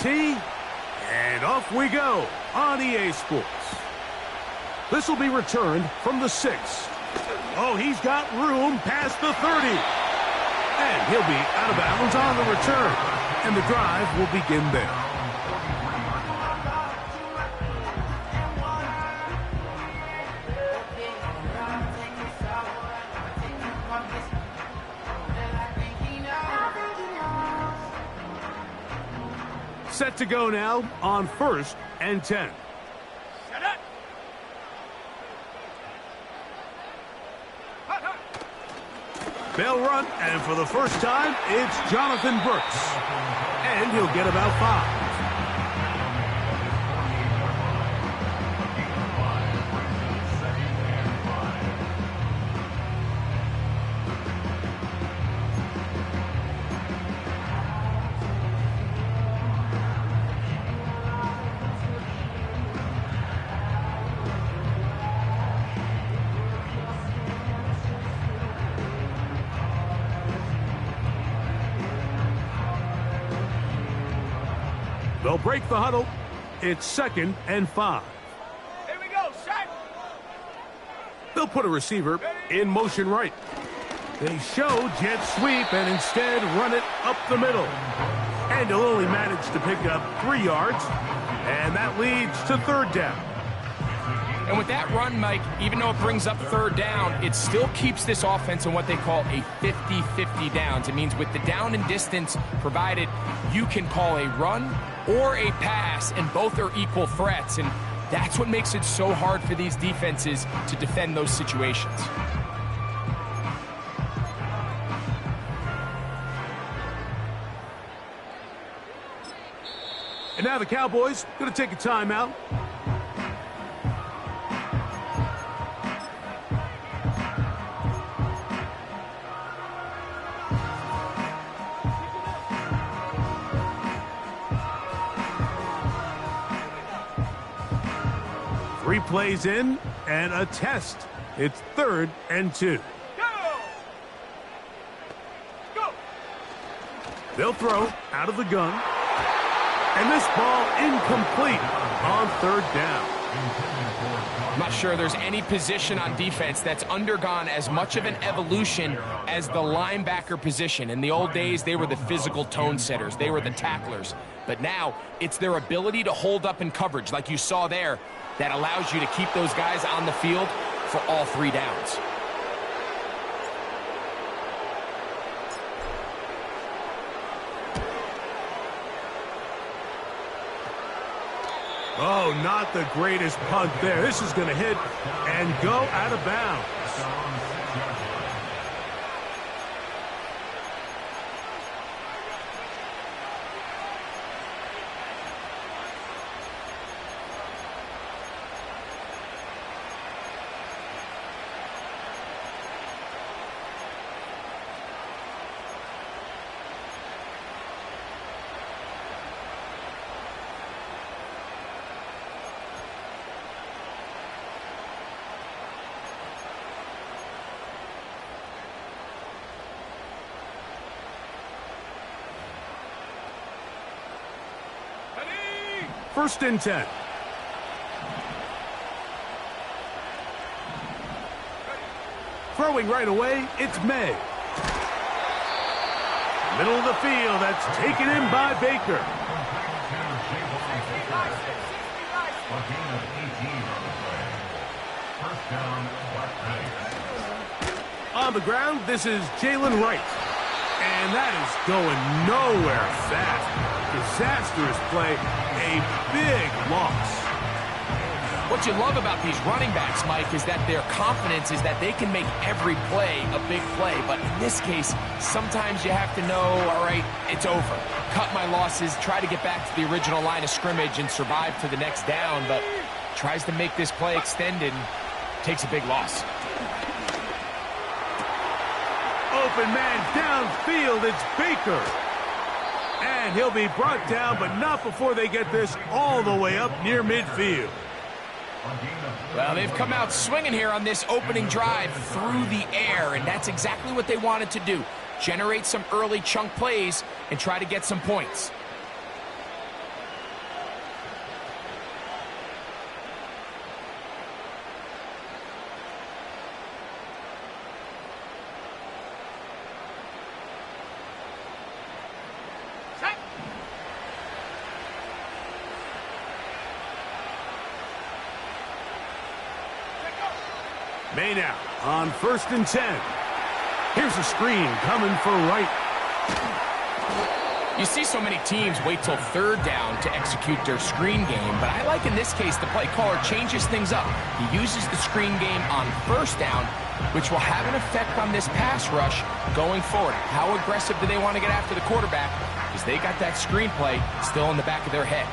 tee, and off we go on EA Sports. This will be returned from the 6. Oh, he's got room past the 30. And he'll be out of bounds on the return. And the drive will begin there. Set to go now on 1st and 10. Set up. They'll run, and for the first time, it's Jonathan Brooks. And he'll get about 5. They'll break the huddle. It's 2nd and 5. Here we go, set. They'll put a receiver in motion right. They show jet sweep and instead run it up the middle. And he'll only manage to pick up 3 yards. And that leads to 3rd down. And with that run, Mike, even though it brings up 3rd down, it still keeps this offense in what they call a 50-50 downs. It means with the down and distance provided, you can call a run or a pass, and both are equal threats. And that's what makes it so hard for these defenses to defend those situations. And now the Cowboys going to take a timeout. Three plays in and a test. It's 3rd and 2. Go. They'll throw out of the gun. And this ball incomplete on 3rd down. I'm not sure there's any position on defense that's undergone as much of an evolution as the linebacker position. In the old days, they were the physical tone setters. They were the tacklers. But now, it's their ability to hold up in coverage, like you saw there, that allows you to keep those guys on the field for all 3 downs. Oh, not the greatest punt there. This is going to hit and go out of bounds. First and 10. Throwing right away, it's May. Middle of the field, that's taken in by Baker. On the ground, this is Jalen Wright. And that is going nowhere fast. Disastrous play, a big loss. What you love about these running backs, Mike, is that their confidence is that they can make every play a big play. But in this case, sometimes you have to know, all right, it's over. Cut my losses, try to get back to the original line of scrimmage and survive to the next down, but tries to make this play extended and takes a big loss. Open man downfield, it's Baker. And he'll be brought down, but not before they get this all the way up near midfield. Well, they've come out swinging here on this opening drive through the air, and that's exactly what they wanted to do. Generate some early chunk plays and try to get some points. May now on 1st and 10. Here's a screen coming for Wright. You see so many teams wait till 3rd down to execute their screen game, but I like in this case the play caller changes things up. He uses the screen game on 1st down, which will have an effect on this pass rush going forward. How aggressive do they want to get after the quarterback? Because they got that screen play still in the back of their head.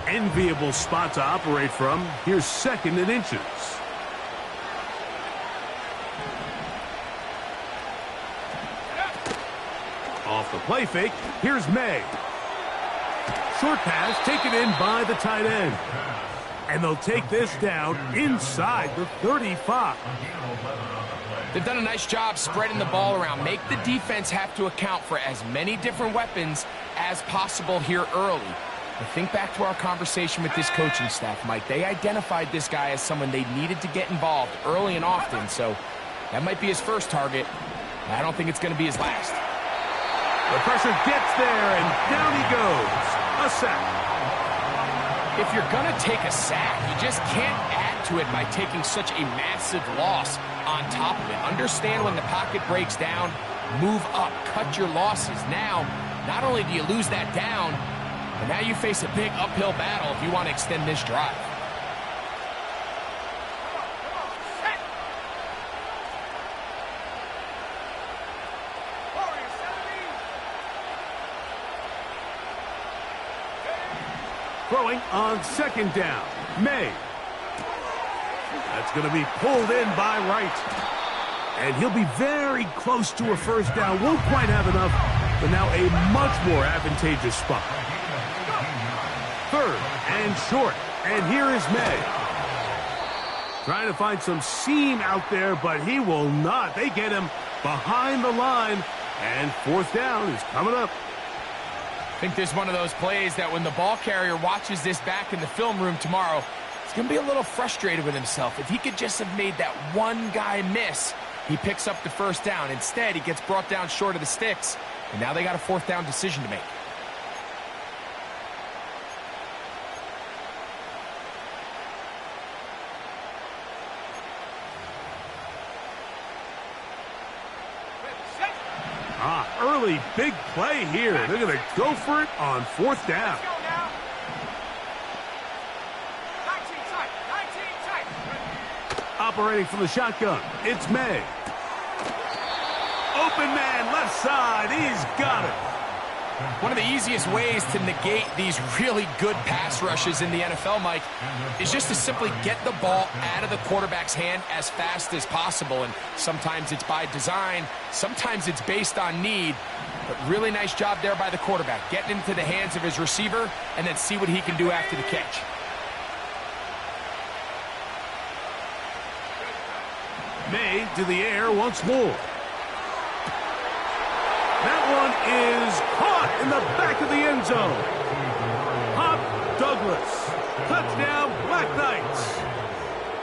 Enviable spot to operate from. Here's 2nd and inches. Off the play fake, here's May. Short pass taken in by the tight end. And they'll take this down inside the 35. They've done a nice job spreading the ball around. Make the defense have to account for as many different weapons as possible here early. But think back to our conversation with this coaching staff, Mike. They identified this guy as someone they needed to get involved early and often, so that might be his first target. I don't think it's going to be his last. The pressure gets there, and down he goes. A sack. If you're going to take a sack, you just can't add to it by taking such a massive loss on top of it. Understand when the pocket breaks down, move up, cut your losses. Now, not only do you lose that down, but now you face a big uphill battle if you want to extend this drive. Throwing on 2nd down. May. That's going to be pulled in by Wright. And he'll be very close to a 1st down. Won't quite have enough, but now a much more advantageous spot. 3rd and short. And here is May. Trying to find some seam out there, but he will not. They get him behind the line. And 4th down is coming up. I think this is one of those plays that when the ball carrier watches this back in the film room tomorrow, he's going to be a little frustrated with himself. If he could just have made that one guy miss, he picks up the 1st down. Instead, he gets brought down short of the sticks, and now they got a 4th down decision to make. Early big play here. They're going to go for it on 4th down. Operating from the shotgun, it's May. Open man, left side. He's got it. One of the easiest ways to negate these really good pass rushes in the NFL, Mike, is just to simply get the ball out of the quarterback's hand as fast as possible. And sometimes it's by design, sometimes it's based on need. But really nice job there by the quarterback, getting into the hands of his receiver and then see what he can do after the catch. May to the air once more. That one is caught in the back of the end zone. Pop Douglas. Touchdown, Black Knights.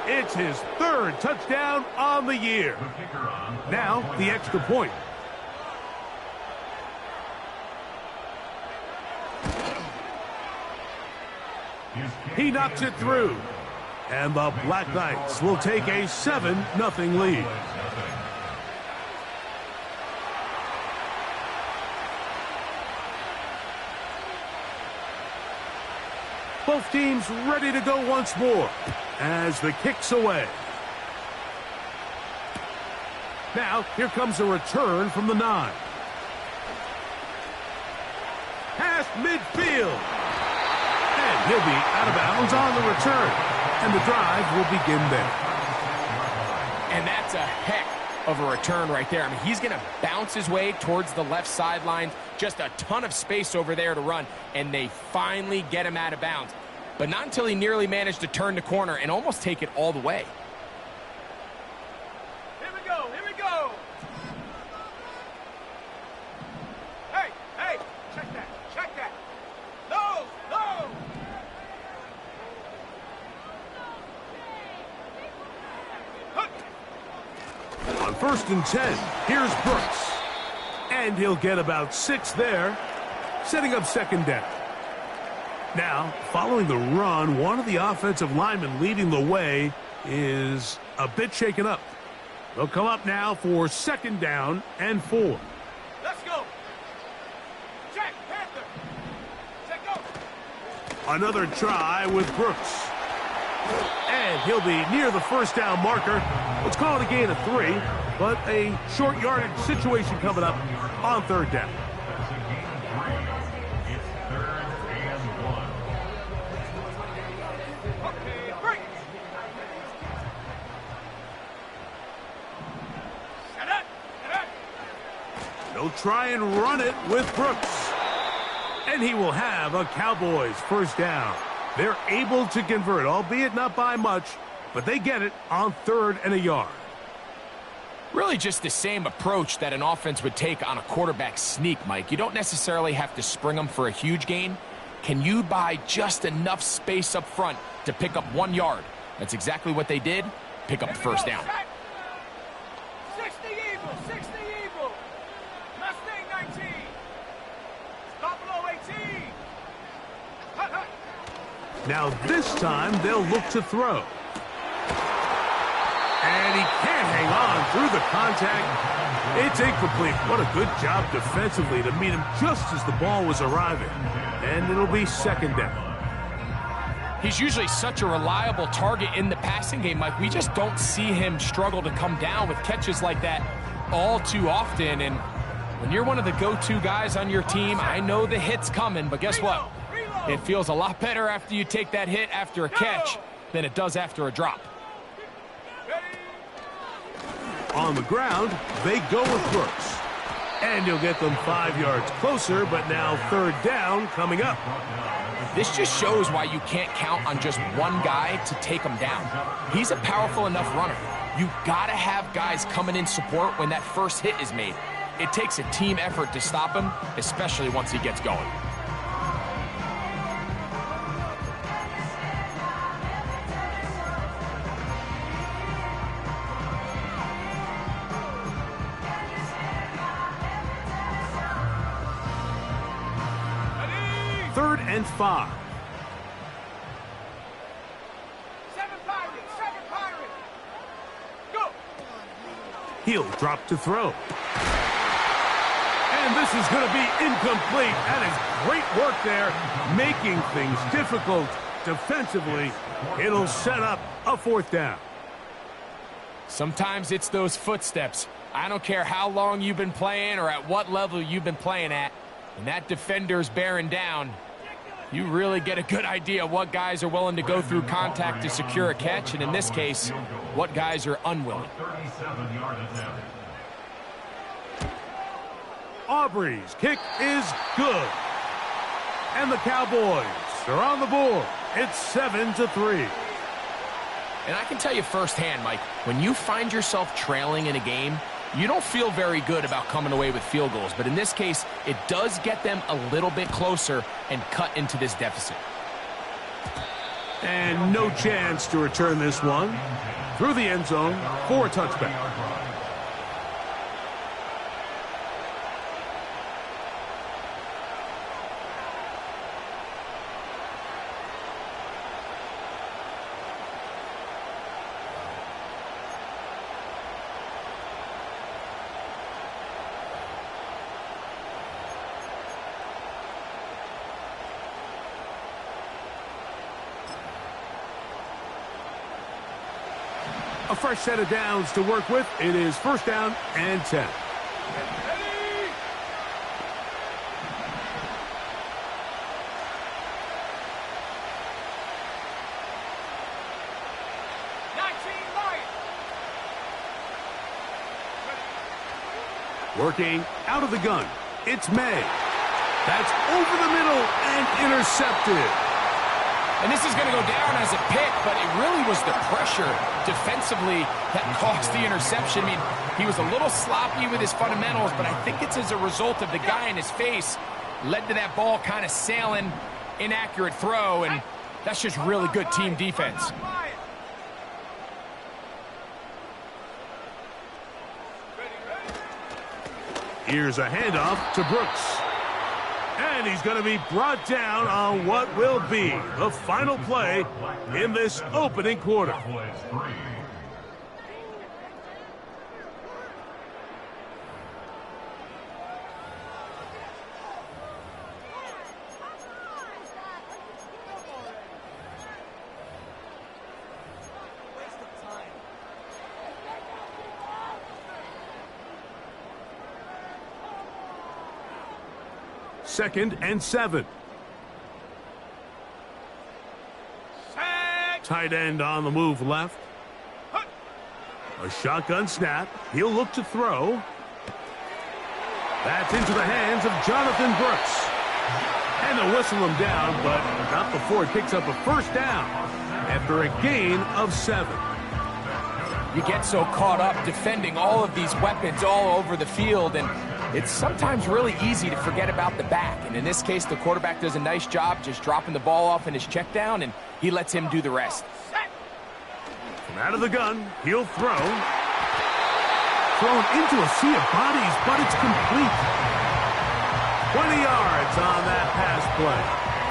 It's his 3rd touchdown on the year. Now, the extra point. He knocks it through. And the Black Knights will take a 7-0 lead. Both teams ready to go once more as the kick's away. Now, here comes a return from the 9. Past midfield. And he'll be out of bounds on the return. And the drive will begin there. And that's a heck of a return right there. I mean, he's going to bounce his way towards the left sideline. Just a ton of space over there to run. And they finally get him out of bounds. But not until he nearly managed to turn the corner and almost take it all the way. Here we go, here we go. Hey, hey, check that, check that. No, no. On 1st and 10. Here's Brooks. And he'll get about 6 there, setting up 2nd down. Now, following the run, one of the offensive linemen leading the way is a bit shaken up. They'll come up now for 2nd down and 4. Let's go. Check, Panther. Check, go. Another try with Brooks. And he'll be near the 1st down marker. Let's call it a gain of 3, but a short yardage situation coming up on 3rd down. Okay, break. Shut up. Shut up. They'll try and run it with Brooks. And he will have a Cowboys 1st down. They're able to convert, albeit not by much, but they get it on 3rd and a yard. Really just the same approach that an offense would take on a quarterback sneak, Mike. You don't necessarily have to spring them for a huge gain. Can you buy just enough space up front to pick up 1 yard? That's exactly what they did. Pick up the 1st down. 60 Eagle, 60 Eagle. Mustang 19. Buffalo 18. Hut, hut. Now this time they'll look to throw. And he can't hang on through the contact. It's incomplete. What a good job defensively to meet him just as the ball was arriving. And it'll be 2nd down. He's usually such a reliable target in the passing game, Mike. We just don't see him struggle to come down with catches like that all too often. And when you're one of the go-to guys on your team, I know the hit's coming, but guess what? It feels a lot better after you take that hit after a catch than it does after a drop. On the ground, they go with Brooks. And he'll get them 5 yards closer, but now 3rd down coming up. This just shows why you can't count on just one guy to take him down. He's a powerful enough runner. You gotta have guys coming in support when that first hit is made. It takes a team effort to stop him, especially once he gets going. Ready? 3rd and 5. 7 Pirates, 7 Pirates. Go. He'll drop to throw. And this is going to be incomplete. That is great work there, making things difficult defensively. It'll set up a 4th down. Sometimes it's those footsteps. I don't care how long you've been playing or at what level you've been playing at. When that defender's bearing down, you really get a good idea of what guys are willing to go through contact to secure a catch, and in this case, what guys are unwilling. Aubrey's kick is good. And the Cowboys are on the board. It's 7-3. And I can tell you firsthand, Mike, when you find yourself trailing in a game, you don't feel very good about coming away with field goals. But in this case, it does get them a little bit closer and cut into this deficit. And no chance to return this one through the end zone for a touchback. A fresh set of downs to work with. It is 1st down and 10. Ready? 19 Lions. Working out of the gun. It's May. That's over the middle and intercepted. And this is going to go down as a pick, but it really was the pressure defensively that caused the interception. I mean, he was a little sloppy with his fundamentals, but I think it's as a result of the guy in his face led to that ball kind of sailing, inaccurate throw, and that's just really good team defense. Here's a handoff to Brooks. And he's going to be brought down on what will be the final play in this opening quarter. Second and 7. Tight end on the move left. A shotgun snap. He'll look to throw. That's into the hands of Jonathan Brooks. And they'll whistle him down, but not before he picks up a first down after a gain of 7. You get so caught up defending all of these weapons all over the field, and it's sometimes really easy to forget about the back. And in this case, the quarterback does a nice job just dropping the ball off in his check down, and he lets him do the rest. From out of the gun, he'll throw. Thrown into a sea of bodies, but it's complete. 20 yards on that pass play.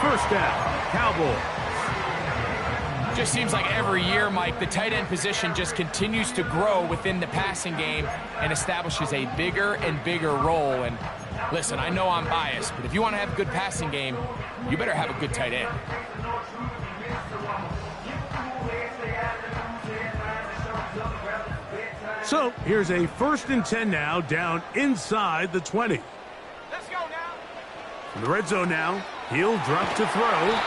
First down, Cowboys. Just seems like every year, Mike, the tight end position just continues to grow within the passing game and establishes a bigger and bigger role. And listen, I know I'm biased, but if you want to have a good passing game, you better have a good tight end. So here's a 1st and 10 now, down inside the 20. Let's go now. In the red zone now, he'll drop to throw.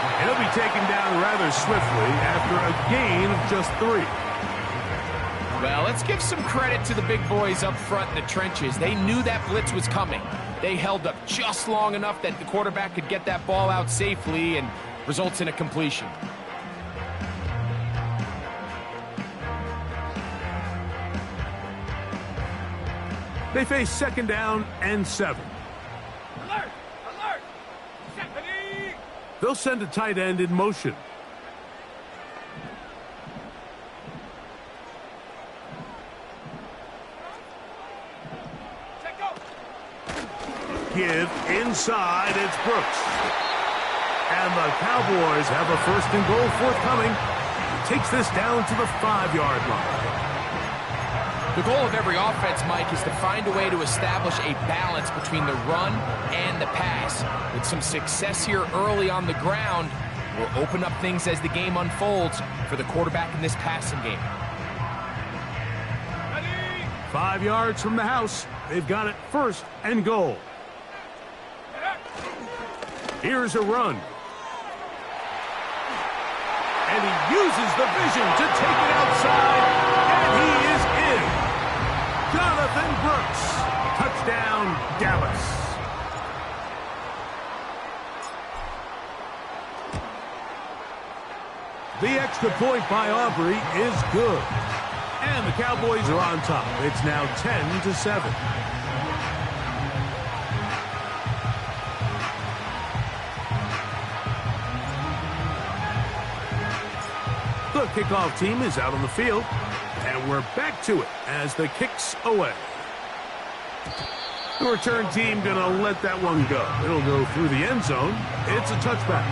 And he'll be taken down rather swiftly after a gain of just 3. Well, let's give some credit to the big boys up front in the trenches. They knew that blitz was coming. They held up just long enough that the quarterback could get that ball out safely and results in a completion. They face 2nd down and 7. Alert! Alert! Stephanie! They'll send a tight end in motion. Check go! Give inside, it's Brooks. And the Cowboys have a 1st and goal forthcoming. He takes this down to the 5-yard line. The goal of every offense, Mike, is to find a way to establish a balance between the run and the pass. With some success here early on the ground, will open up things as the game unfolds for the quarterback in this passing game. 5 yards from the house. They've got it 1st and goal. Here's a run. And he uses the vision to take it outside. And he is in. Jonathan Brooks. Touchdown, Dallas. The extra point by Aubrey is good. And the Cowboys are on top. It's now 10-7. The kickoff team is out on the field. And we're back to it as the kick's away. The return team going to let that one go. It'll go through the end zone. It's a touchback.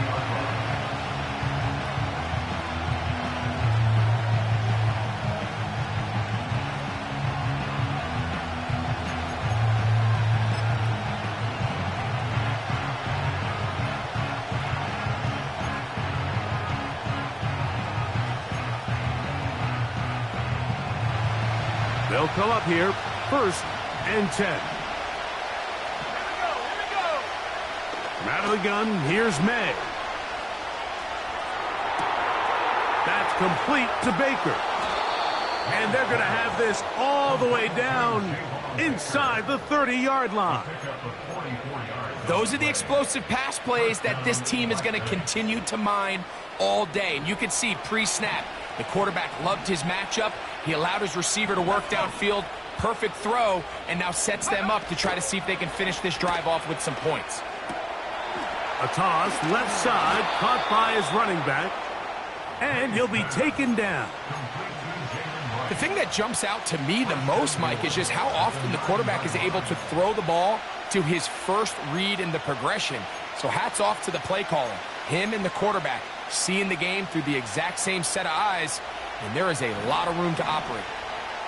They'll come up here, 1st and 10. Here we go! From out of the gun, here's May. That's complete to Baker. And they're going to have this all the way down inside the 30-yard line. Those are the explosive pass plays that this team is going to continue to mine all day. And you can see pre-snap, the quarterback loved his matchup. He allowed his receiver to work downfield. Perfect throw, and now sets them up to try to see if they can finish this drive off with some points. A toss, left side, caught by his running back. And he'll be taken down. The thing that jumps out to me the most, Mike, is just how often the quarterback is able to throw the ball to his first read in the progression. So hats off to the play caller. Him and the quarterback seeing the game through the exact same set of eyes, and there is a lot of room to operate.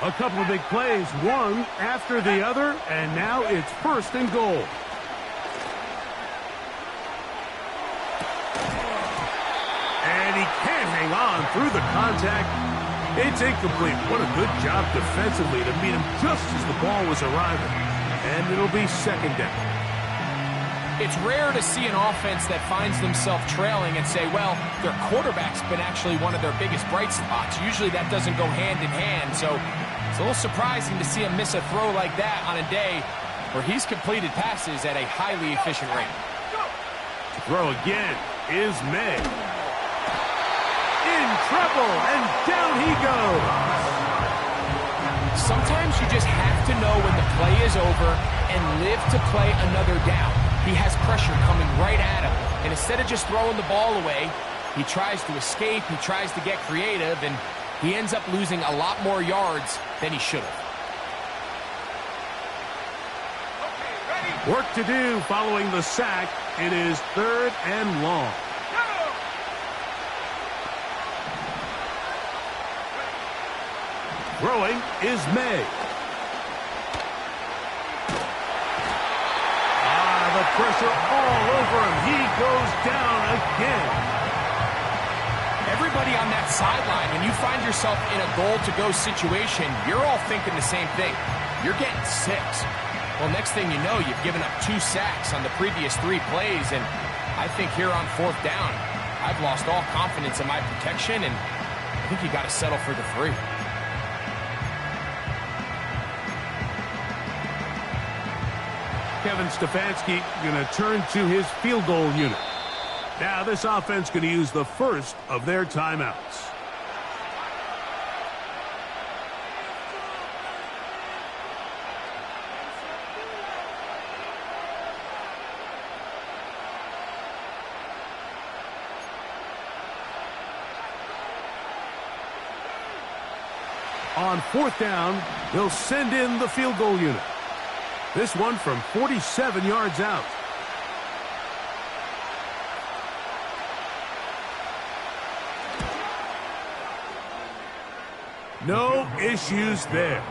A couple of big plays, one after the other, and now it's 1st and goal. And he can't hang on through the contact. It's incomplete. What a good job defensively to meet him just as the ball was arriving. And it'll be 2nd down. It's rare to see an offense that finds themselves trailing and say, well, their quarterback's been actually one of their biggest bright spots. Usually that doesn't go hand in hand, so it's a little surprising to see him miss a throw like that on a day where he's completed passes at a highly efficient rate. To throw again is May. In trouble, and down he goes. Sometimes you just have to know when the play is over and live to play another down. He has pressure coming right at him, and instead of just throwing the ball away, he tries to escape, he tries to get creative, and he ends up losing a lot more yards than he should have. Work to do following the sack. It is 3rd and long. Throwing is May. The pressure all over him. He goes down again. Everybody on that sideline, when you find yourself in a goal-to-go situation, you're all thinking the same thing. You're getting 6. Well, next thing you know, you've given up 2 sacks on the previous 3 plays, and I think here on 4th down, I've lost all confidence in my protection, and I think you got to settle for the 3. Kevin Stefanski going to turn to his field goal unit. Now this offense going to use the first of their timeouts. On 4th down, they'll send in the field goal unit. This one from 47 yards out. No issues there.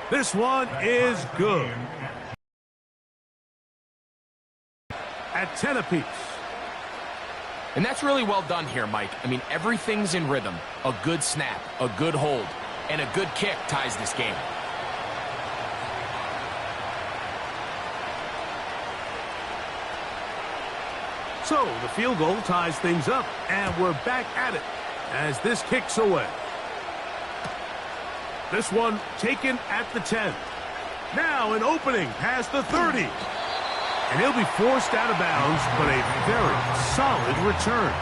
This one is good. At 10 apiece. And that's really well done here, Mike. I mean, everything's in rhythm. A good snap, a good hold, and a good kick ties this game. So the field goal ties things up, and we're back at it as this kicks away. This one taken at the 10. Now an opening past the 30. And he'll be forced out of bounds, but a very solid return.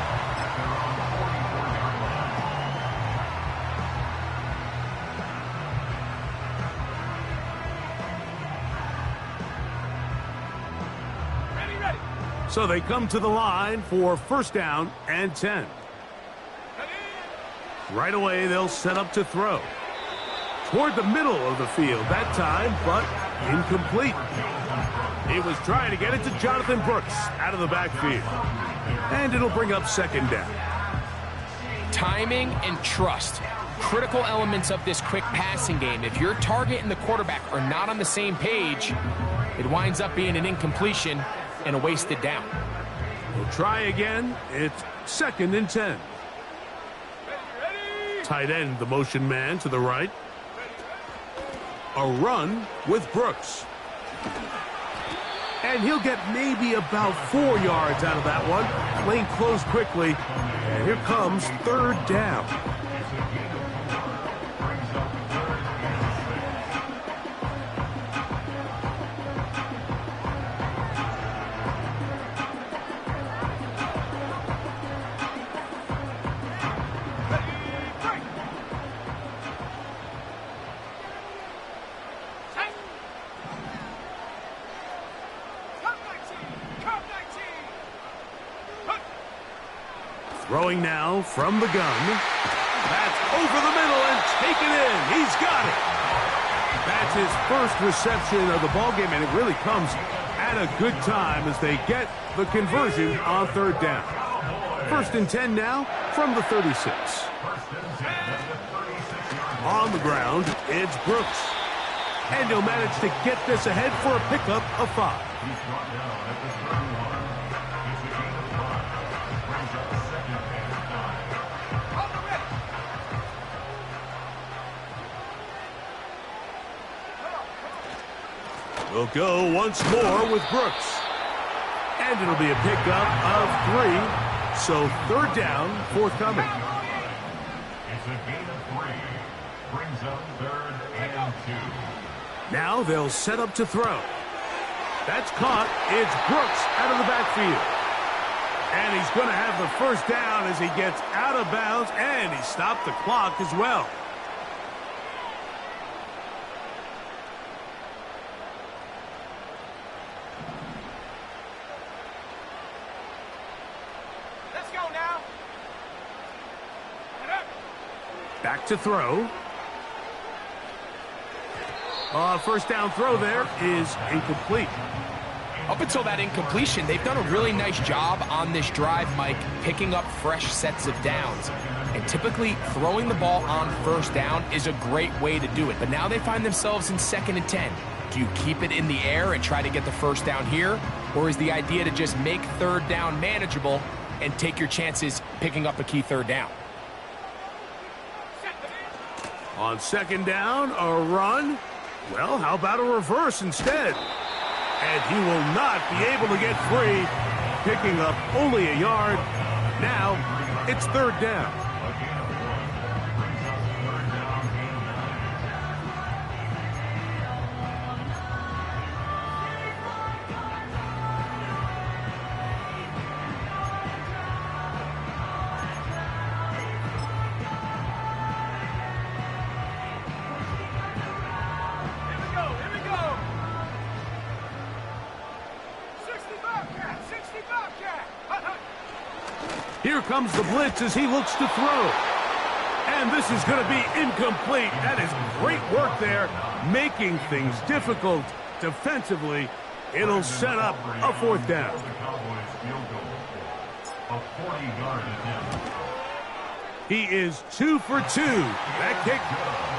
So they come to the line for 1st down and 10. Right away, they'll set up to throw. Toward the middle of the field that time, but incomplete. He was trying to get it to Jonathan Brooks out of the backfield. And it'll bring up 2nd down. Timing and trust. Critical elements of this quick passing game. If your target and the quarterback are not on the same page, it winds up being an incompletion and a wasted down. We'll try again. It's 2nd and 10. Tight end, the motion man to the right. A run with Brooks. And he'll get maybe about 4 yards out of that one. Lane closed quickly. And here comes 3rd down. Throwing now from the gun. That's over the middle and taken in. He's got it. That's his first reception of the ballgame, and it really comes at a good time as they get the conversion on third down. 1st and 10 now from the 36. On the ground, it's Brooks. And he'll manage to get this ahead for a pickup of 5. We'll go once more with Brooks. And it'll be a pickup of 3. So 3rd down, forthcoming. It's a gain of 3. Brings up 3rd and 2. Now they'll set up to throw. That's caught. It's Brooks out of the backfield. And he's going to have the 1st down as he gets out of bounds, and he stopped the clock as well. Back to throw. 1st down throw there is incomplete. Up until that incompletion, they've done a really nice job on this drive, Mike, picking up fresh sets of downs. And typically, throwing the ball on 1st down is a great way to do it. But now they find themselves in 2nd and 10. Do you keep it in the air and try to get the 1st down here? Or is the idea to just make 3rd down manageable and take your chances picking up a key 3rd down? On 2nd down, a run. Well, how about a reverse instead? And he will not be able to get free, picking up only a yard. Now, it's 3rd down. Here comes the blitz as he looks to throw. And this is going to be incomplete. That is great work there, making things difficult defensively. It'll set up a 4th down. He is 2 for 2. That kick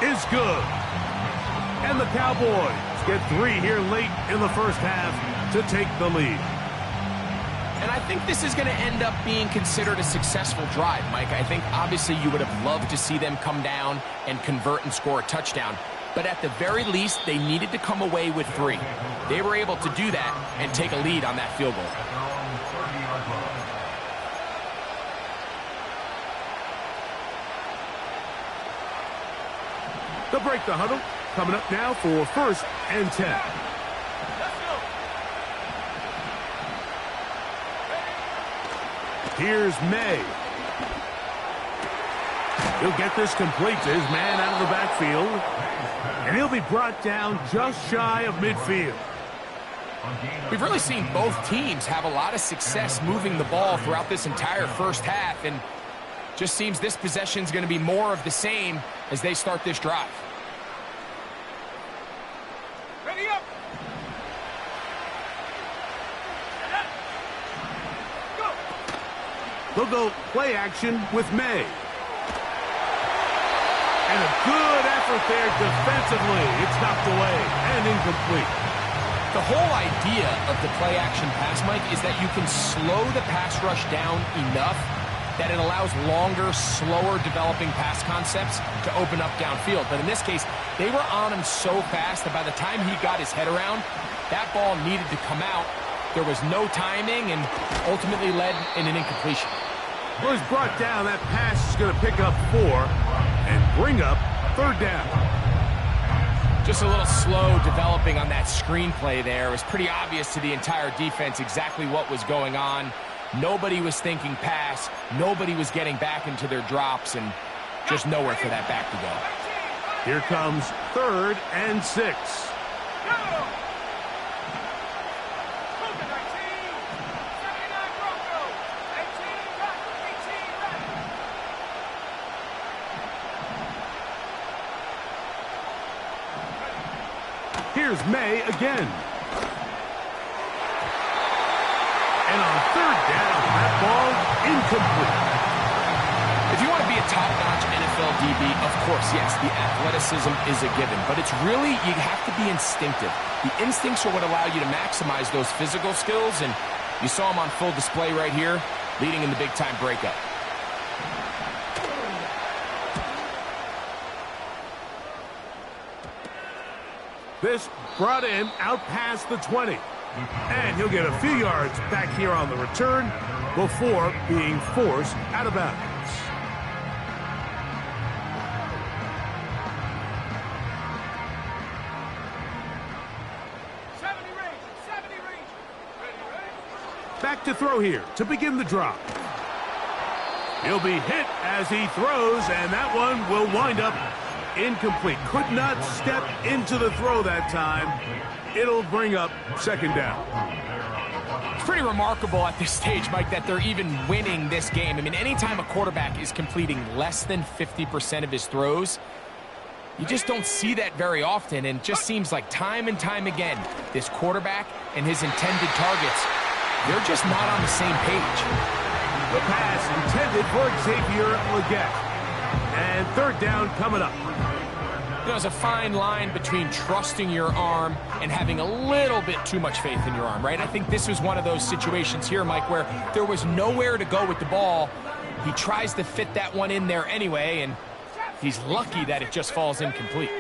is good. And the Cowboys get 3 here late in the 1st half to take the lead. And I think this is going to end up being considered a successful drive, Mike. I think obviously you would have loved to see them come down and convert and score a touchdown. But at the very least, they needed to come away with 3. They were able to do that and take a lead on that field goal. They'll break the huddle. Coming up now for 1st and 10. Here's May. He'll get this complete to his man out of the backfield. And he'll be brought down just shy of midfield. We've really seen both teams have a lot of success moving the ball throughout this entire 1st half. And just seems this possession is going to be more of the same as they start this drive. Ready up. They'll go play action with May. And a good effort there defensively. It's knocked away and incomplete. The whole idea of the play action pass, Mike, is that you can slow the pass rush down enough that it allows longer, slower developing pass concepts to open up downfield. But in this case, they were on him so fast that by the time he got his head around, that ball needed to come out. There was no timing and ultimately led in an incompletion. Well, he's brought down. That pass is going to pick up 4 and bring up 3rd down. Just a little slow developing on that screenplay there. It was pretty obvious to the entire defense exactly what was going on. Nobody was thinking pass. Nobody was getting back into their drops, and just nowhere for that back to go. Here comes 3rd and 6. Here's May again. And on third down, that ball incomplete. If you want to be a top-notch NFL DB, of course, yes, the athleticism is a given. But it's really, you have to be instinctive. The instincts are what allow you to maximize those physical skills, and you saw him on full display right here, leading in the big-time breakup. This brought him out past the 20. And he'll get a few yards back here on the return before being forced out of bounds. Back to throw here to begin the drop. He'll be hit as he throws, and that one will wind up incomplete. Could not step into the throw that time. It'll bring up second down. It's pretty remarkable at this stage, Mike, that they're even winning this game. I mean, anytime a quarterback is completing less than 50% of his throws, you just don't see that very often, and it just seems like time and time again, this quarterback and his intended targets, they're just not on the same page. The pass intended for Xavier Legette. And third down coming up. There's a fine line between trusting your arm and having a little bit too much faith in your arm, right? I think this was one of those situations here, Mike, where there was nowhere to go with the ball. He tries to fit that one in there anyway, and he's lucky that it just falls incomplete.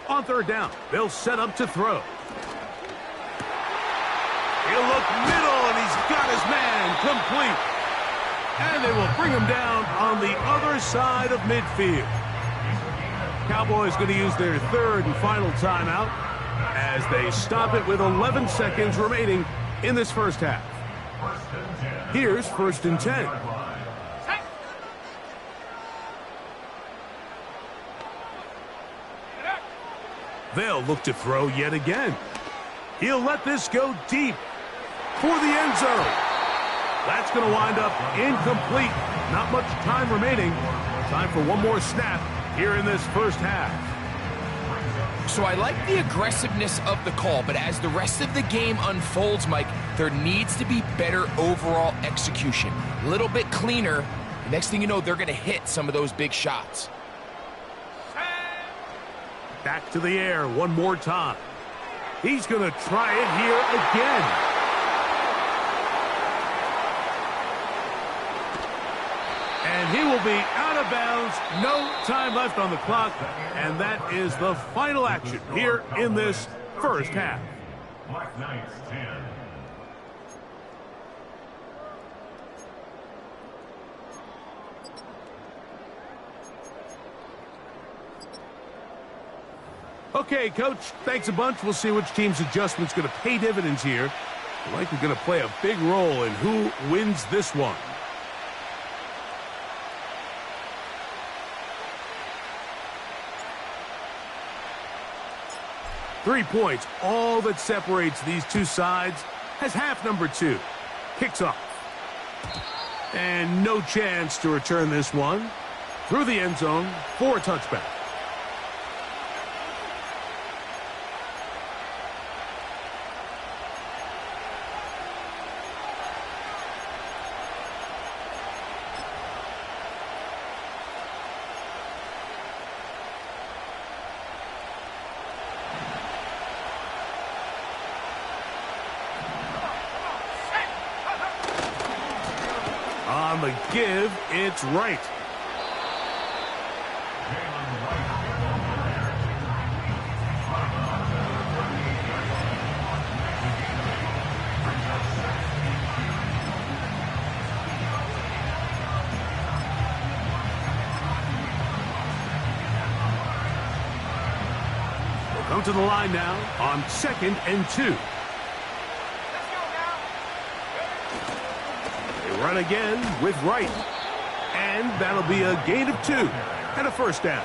On third down, they'll set up to throw. He'll look middle, and he's got his man complete. And they will bring him down on the other side of midfield. Cowboys going to use their third and final timeout as they stop it with 11 seconds remaining in this first half. Here's 1st and 10. They'll look to throw yet again. He'll let this go deep for the end zone. That's going to wind up incomplete. Not much time remaining. Time for one more snap here in this first half. So I like the aggressiveness of the call, but as the rest of the game unfolds, Mike, there needs to be better overall execution. A little bit cleaner. The next thing you know, they're going to hit some of those big shots. Back to the air one more time. He's going to try it here again. And he will be out of bounds. No time left on the clock. And that is the final action here in this first half. Black Knights 10. Okay, Coach, thanks a bunch. We'll see which team's adjustment's going to pay dividends here. Likely going to play a big role in who wins this one. Three points, all that separates these two sides, as half number 2 kicks off. And no chance to return this one through the end zone for a touchback. On the give, it's right. We'll come to the line now on 2nd and 2. Run again with Wright. And that'll be a gain of 2 and a first down.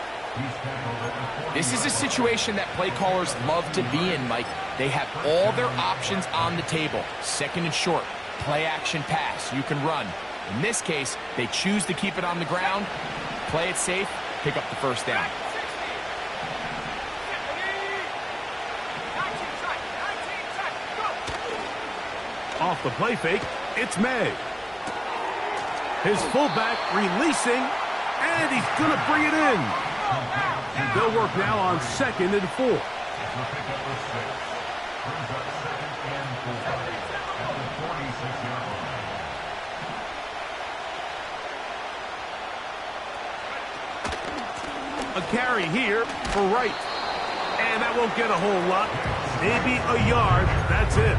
This is a situation that play callers love to be in, Mike. They have all their options on the table. 2nd and short, play action pass. You can run. In this case, they choose to keep it on the ground, play it safe, pick up the first down. Off the play fake, it's May. His fullback releasing, and he's going to bring it in. They'll work now on 2nd and 4. A carry here for Wright. And that won't get a whole lot. Maybe a yard. That's it.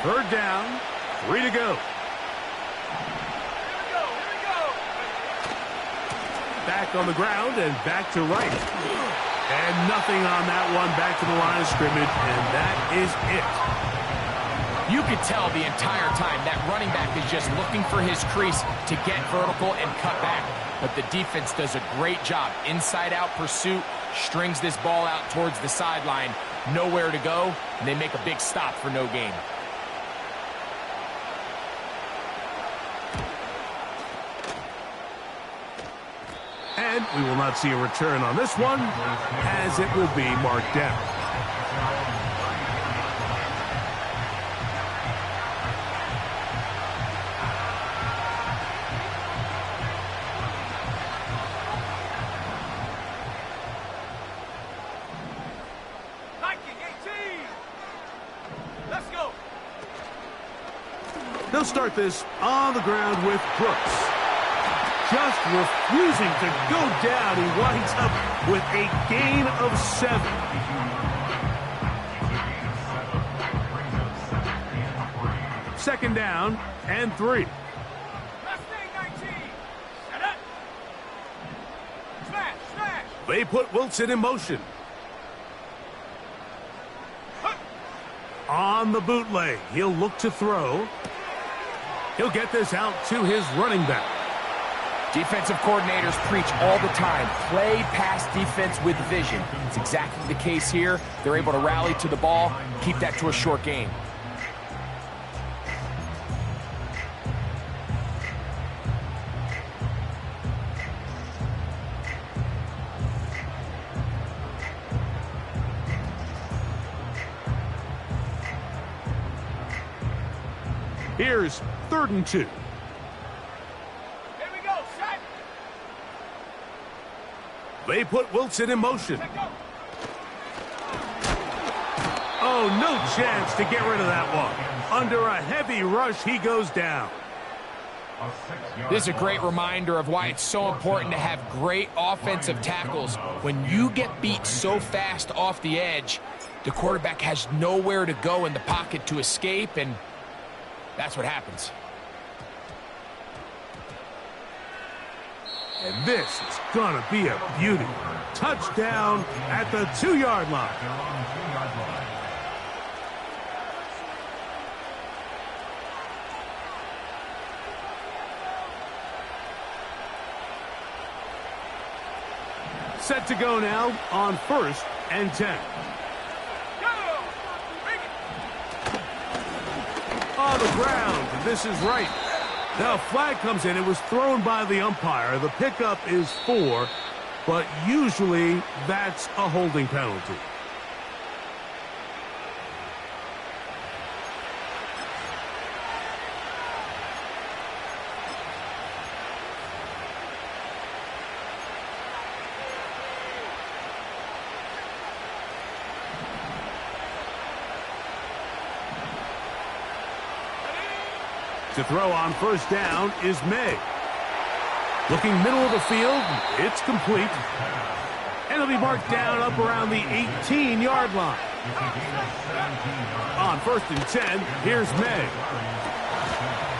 Third down, 3 to go. Back on the ground and back to Wright. And nothing on that one. Back to the line of scrimmage, and that is it. You could tell the entire time that running back is just looking for his crease to get vertical and cut back. But the defense does a great job. Inside-out pursuit, strings this ball out towards the sideline. Nowhere to go, and they make a big stop for no gain. And we will not see a return on this one, as it will be marked down. They'll start this on the ground with Brooks. Just refusing to go down. He winds up with a gain of 7. Second down and 3. They put Wilson in motion. On the bootleg, he'll look to throw. He'll get this out to his running back. Defensive coordinators preach all the time, play pass defense with vision. It's exactly the case here. They're able to rally to the ball, keep that to a short gain. Here's 3rd and 2. They put Wilson in motion. Oh, no chance to get rid of that one. Under a heavy rush, he goes down. This is a great reminder of why it's so important to have great offensive tackles. When you get beat so fast off the edge, the quarterback has nowhere to go in the pocket to escape, and that's what happens. And this is going to be a beauty. Touchdown at the 2-yard line. Set to go now on 1st and 10. On the ground, this is Wright. Now, a flag comes in. It was thrown by the umpire. The pickup is 4, but usually that's a holding penalty. To throw on 1st down is May. Looking middle of the field, it's complete. And it'll be marked down up around the 18-yard line. On 1st and 10, here's May.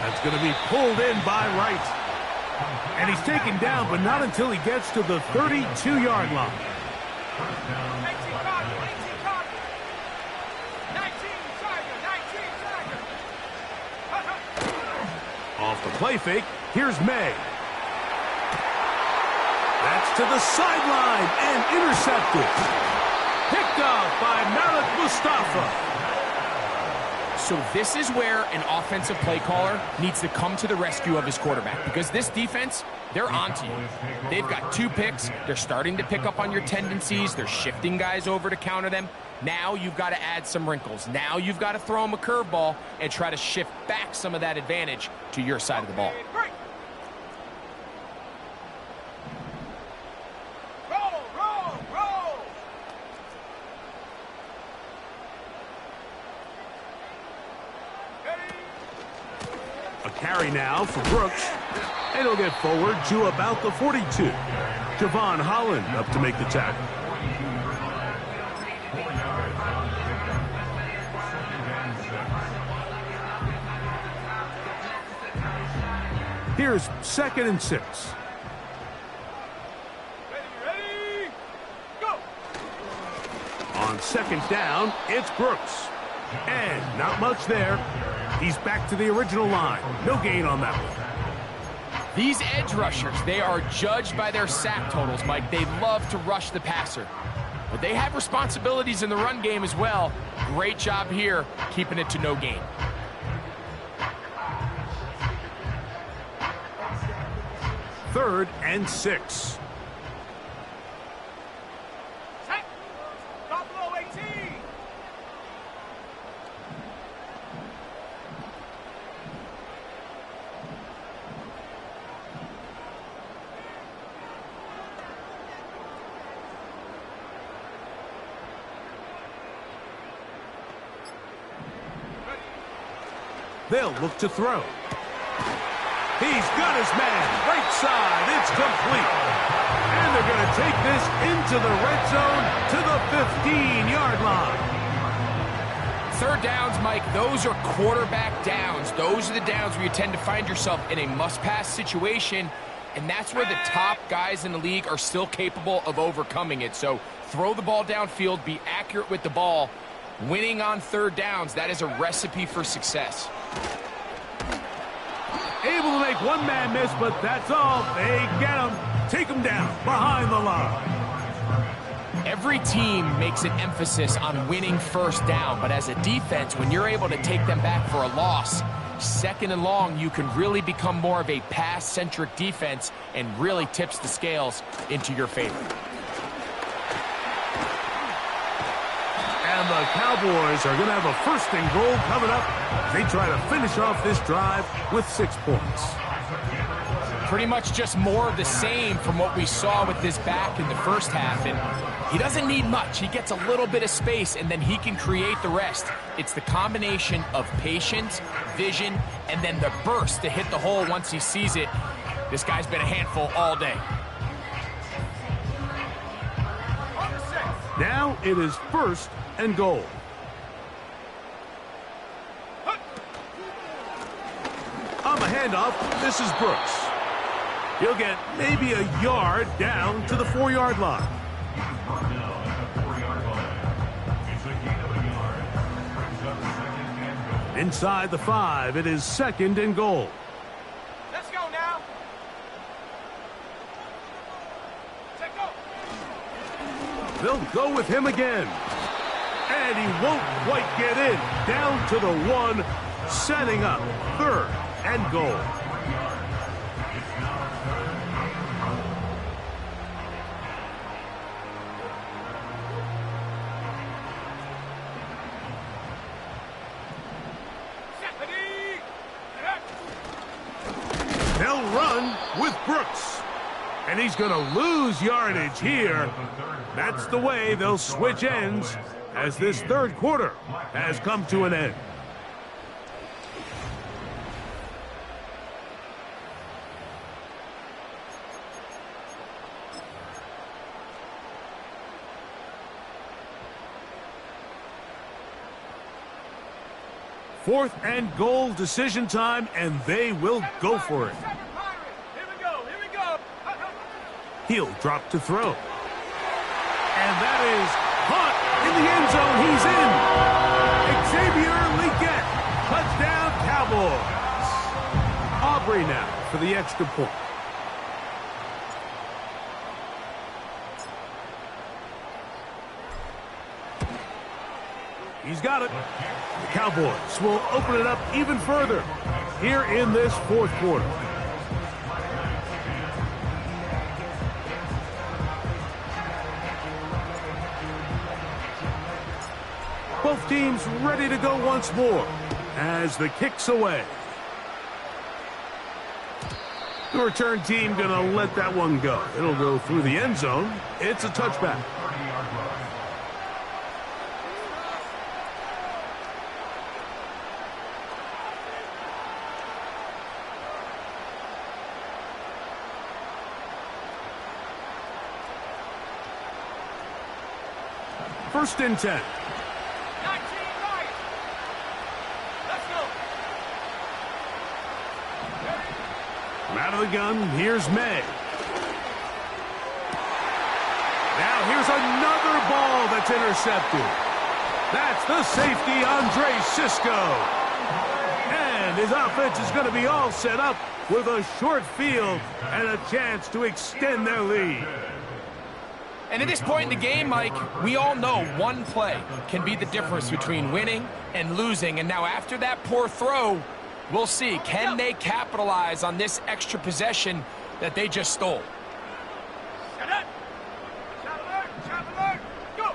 That's going to be pulled in by Wright. And he's taken down, but not until he gets to the 32-yard line. Off the play fake, here's May. That's to the sideline and intercepted. Picked off by Malik Mustafa. So this is where an offensive play caller needs to come to the rescue of his quarterback, because this defense, they're onto you. They've got 2 picks. They're starting to pick up on your tendencies. They're shifting guys over to counter them. Now you've got to add some wrinkles. Now you've got to throw them a curveball and try to shift back some of that advantage to your side of the ball. A carry now for Brooks. And he'll get forward to about the 42. Javon Holland up to make the tackle. Here's 2nd and 6. Ready, go! On 2nd down, it's Brooks. And not much there. He's back to the original line. No gain on that one. These edge rushers, they are judged by their sack totals, Mike. They love to rush the passer. But they have responsibilities in the run game as well. Great job here, keeping it to no gain. Third and 6. Set! Buffalo 18! They'll look to throw. He's got his man. Right side. It's complete. And they're going to take this into the red zone to the 15-yard line. 3rd downs, Mike, those are quarterback downs. Those are the downs where you tend to find yourself in a must-pass situation, and that's where the top guys in the league are still capable of overcoming it. So throw the ball downfield, be accurate with the ball. Winning on 3rd downs, that is a recipe for success. Able to make one man miss, but that's all. They get him. Take him down behind the line. Every team makes an emphasis on winning 1st down, but as a defense, when you're able to take them back for a loss, 2nd and long, you can really become more of a pass-centric defense and really tips the scales into your favor. And the Cowboys are going to have a 1st and goal coming up. They try to finish off this drive with 6 points. Pretty much just more of the same from what we saw with this back in the 1st half. And he doesn't need much. He gets a little bit of space, and then he can create the rest. It's the combination of patience, vision, and then the burst to hit the hole once he sees it. This guy's been a handful all day. Now it is 1st and goal. On the handoff, this is Brooks. He'll get maybe a yard down to the 4-yard line. Inside the 5, it is 2nd and goal. Let's go now! Take go! They'll go with him again. And he won't quite get in. Down to the 1, setting up 3rd and goal. They'll run with Brooks. And he's going to lose yardage here. That's the way they'll switch ends as this 3rd quarter has come to an end. Fourth and goal, decision time, and they will go for it. Here we go, here we go. He'll drop to throw. And that is caught in the end zone. He's in. Xavier Legette. Touchdown, Cowboys. Aubrey now for the extra point. He's got it. The Cowboys will open it up even further here in this fourth quarter. Both teams ready to go once more as the kick's away. The return team going to let that one go. It'll go through the end zone. It's a touchback. First and 10. 19 right. Let's go. From out of the gun, here's May. Now here's another ball that's intercepted. That's the safety, Andre Cisco. And his offense is going to be all set up with a short field and a chance to extend their lead. And at this point in the game, Mike, we all know one play can be the difference between winning and losing. And now after that poor throw, we'll see, can they capitalize on this extra possession that they just stole? Shut up. Shot alert. Go.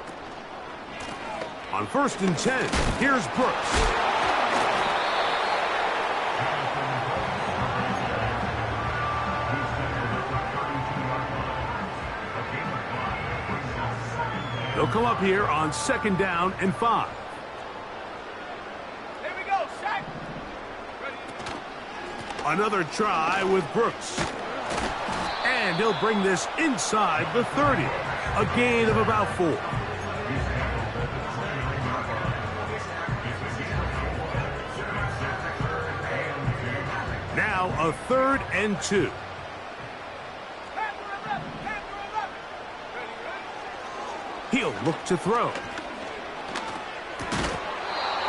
On first and 10, here's Brooks. They'll come up here on second down and 5. Here we go. Set. Ready. Another try with Brooks. And he'll bring this inside the 30. A gain of about 4. Now a 3rd and 2. He'll look to throw.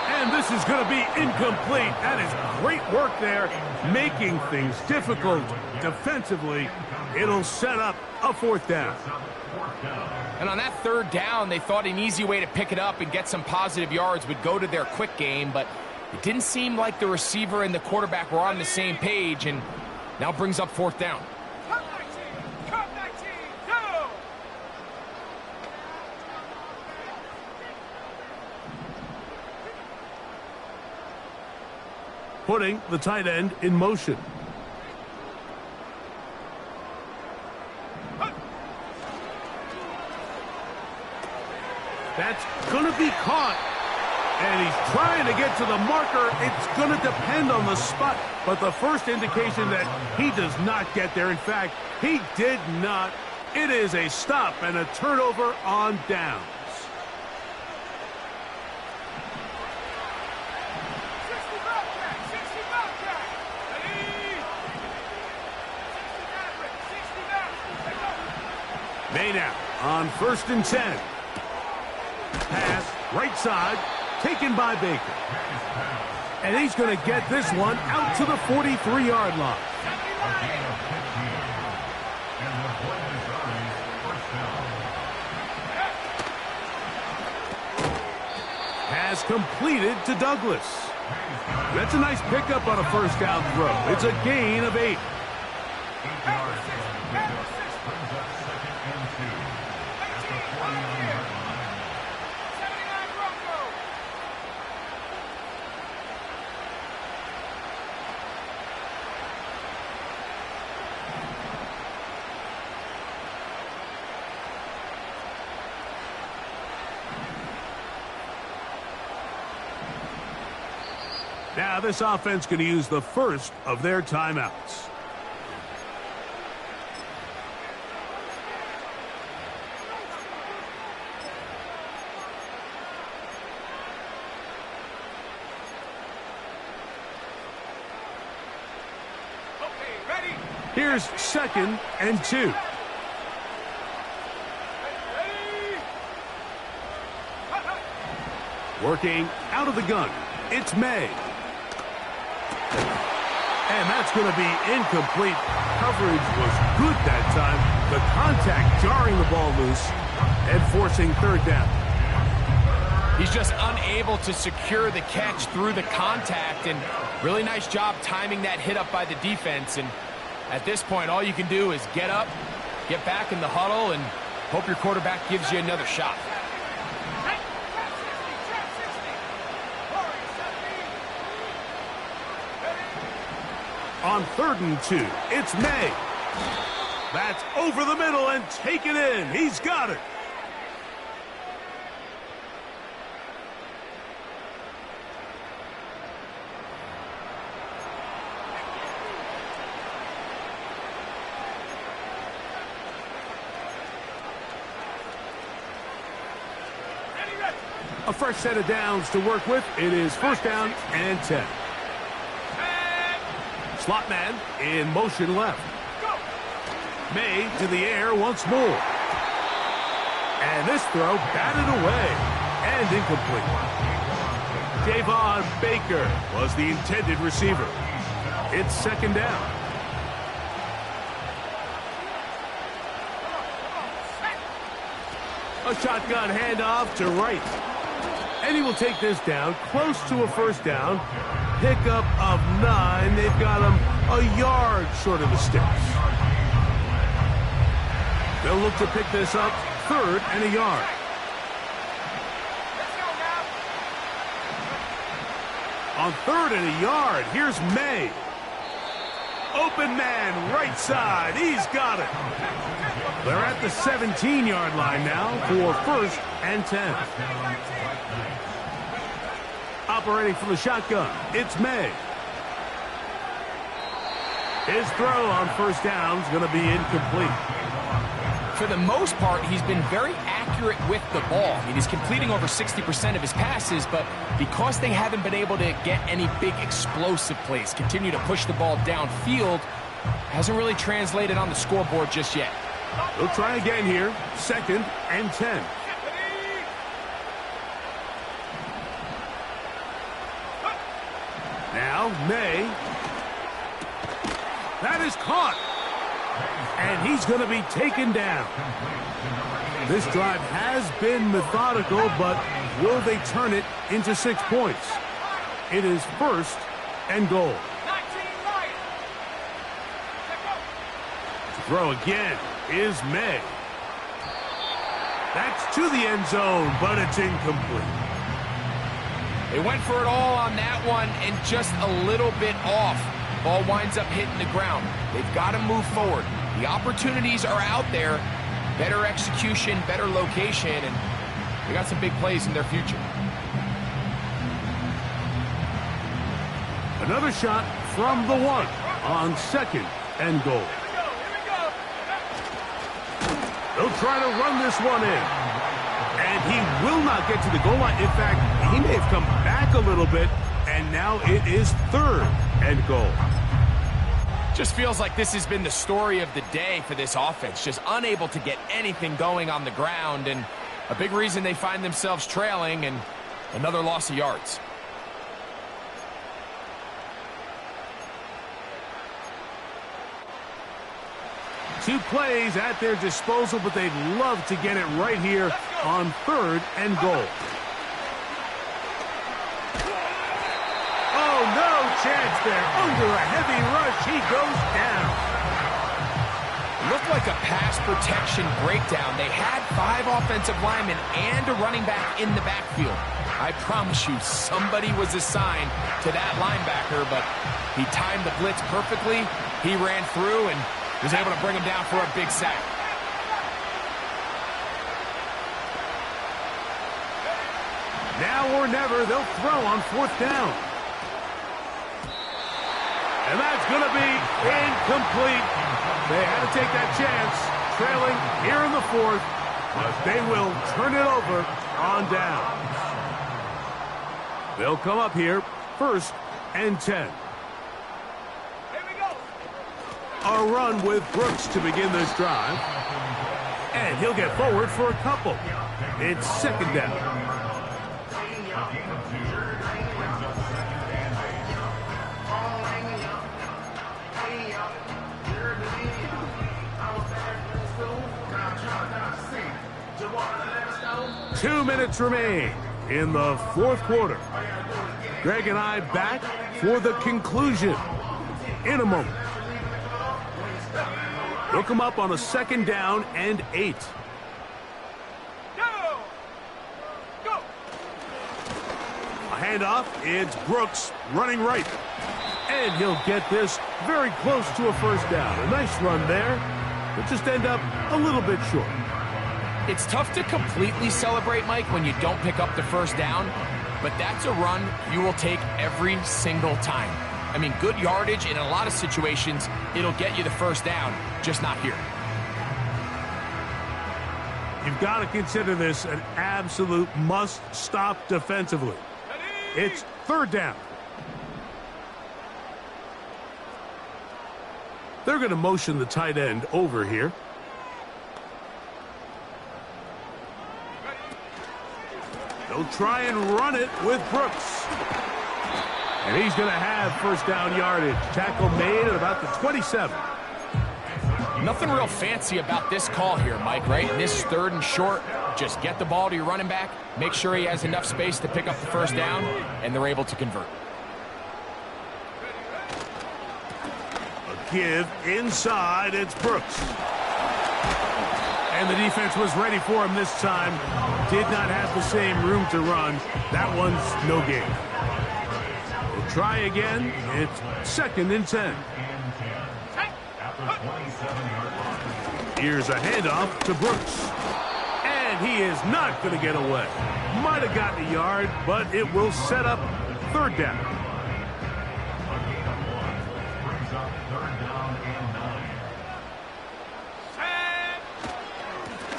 And this is going to be incomplete. That is great work there, making things difficult defensively. It'll set up a 4th down. And on that 3rd down, they thought an easy way to pick it up and get some positive yards would go to their quick game, but it didn't seem like the receiver and the quarterback were on the same page, and now brings up 4th down. Come 19. Go. Putting the tight end in motion. That's going to be caught. And he's trying to get to the marker. It's going to depend on the spot. But the first indication that he does not get there. In fact, he did not. It is a stop and a turnover on downs. 60 Bobcat. 60 Bobcat. Ready. 60 Maverick. 60 Maverick. Let's go. May now on first and 10. Pass right side. Taken by Baker. And he's going to get this one out to the 43-yard line. Pass completed to Douglas. That's a nice pickup on a first down throw. It's a gain of 8. Now this offense going to use the first of their timeouts. Okay, ready. Here's second and 2. Ready. Working out of the gun. It's May. And that's going to be incomplete. Coverage was good that time. The contact jarring the ball loose and forcing 3rd down. He's just unable to secure the catch through the contact, and really nice job timing that hit up by the defense. And at this point, all you can do is get up, get back in the huddle, and hope your quarterback gives you another shot. On 3rd and 2, it's May. That's over the middle and take it in. He's got it. A fresh set of downs to work with. It is 1st down and 10. Slot man in motion left. May to the air once more. And this throw batted away and incomplete. Javon Baker was the intended receiver. It's 2nd down. A shotgun handoff to right. And he will take this down close to a 1st down. Pickup of 9. They've got him a yard short of the sticks. They'll look to pick this up 3rd and a yard. On 3rd and a yard, here's May. Open man, right side. He's got it. They're at the 17-yard line now for 1st and 10. Operating from the shotgun, it's May. His throw on 1st down is going to be incomplete. For the most part, he's been very accurate with the ball. I mean, he's completing over 60% of his passes, but because they haven't been able to get any big explosive plays, continue to push the ball downfield, hasn't really translated on the scoreboard just yet. They'll try again here, 2nd and 10. Now, May. That is caught. And he's going to be taken down. This drive has been methodical, but will they turn it into 6 points? It is 1st and goal. To throw again is May. That's to the end zone, but it's incomplete. They went for it all on that one and just a little bit off. Ball winds up hitting the ground. They've got to move forward. The opportunities are out there. Better execution, better location, and they got some big plays in their future. Another shot from the 1 on 2nd and goal. They'll try to run this one in. And he will not get to the goal line. In fact, he may have come back a little bit, and now it is 3rd and goal. Just feels like this has been the story of the day for this offense. Just unable to get anything going on the ground, and a big reason they find themselves trailing, and another loss of yards. Two plays at their disposal, but they'd love to get it right here on 3rd and goal. Oh, no chance there. Under a heavy rush, he goes down. It looked like a pass protection breakdown. They had 5 offensive linemen and a running back in the backfield. I promise you, somebody was assigned to that linebacker, but he timed the blitz perfectly. He ran through and was able to bring him down for a big sack. Now or never, they'll throw on 4th down. And that's going to be incomplete. They had to take that chance, trailing here in the 4th, but they will turn it over on down. They'll come up here, 1st and 10. A run with Brooks to begin this drive. And he'll get forward for a couple. It's 2nd down. Two minutes remain in the fourth quarter. Greg and I back for the conclusion in a moment. They'll come up on a 2nd down and 8. Go! A handoff. It's Brooks running right. And he'll get this very close to a first down. A nice run there, but just end up a little bit short. It's tough to completely celebrate, Mike, when you don't pick up the first down, but that's a run you will take every single time. I mean, good yardage, and in a lot of situations, it'll get you the first down, just not here. You've got to consider this an absolute must-stop defensively. It's 3rd down. They're going to motion the tight end over here. They'll try and run it with Brooks. And he's going to have first down yardage. Tackle made at about the 27. Nothing real fancy about this call here, Mike, right? In this 3rd and short, just get the ball to your running back, make sure he has enough space to pick up the first down, and they're able to convert. A give inside, it's Brooks. And the defense was ready for him this time. Did not have the same room to run. That one's no gain. We'll try again. It's 2nd and 10. Here's a handoff to Brooks. And he is not going to get away. Might have gotten a yard, but it will set up 3rd down.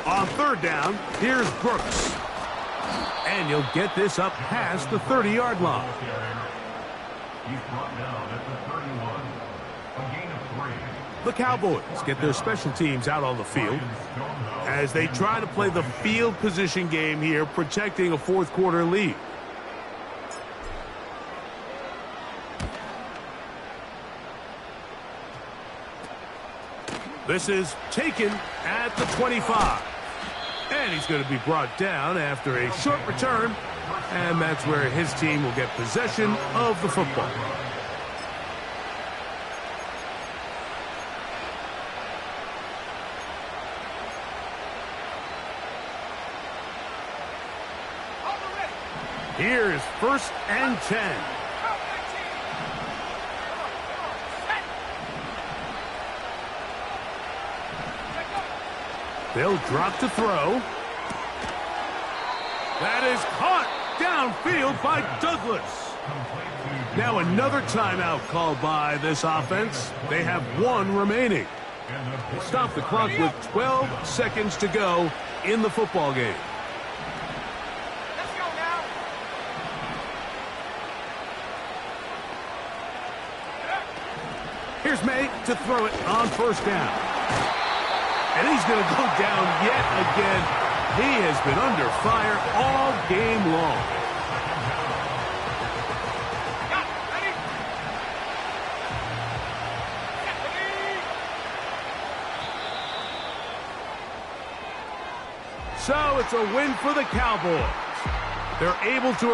On 3rd down, here's Brooks. And he'll get this up past the 30-yard line. He's brought down at the 31. A gain of 3. The Cowboys get their special teams out on the field as they try to play the field position game here, protecting a 4th quarter lead. This is taken at the 25. And he's going to be brought down after a short return. And that's where his team will get possession of the football. Here's 1st and 10. They'll drop to throw. That is caught downfield by Douglas. Now another timeout called by this offense. They have 1 remaining. They stop the clock with 12 seconds to go in the football game. Let's go now. Here's May to throw it on 1st down. And he's going to go down yet again. He has been under fire all game long. So it's a win for the Cowboys. They're able to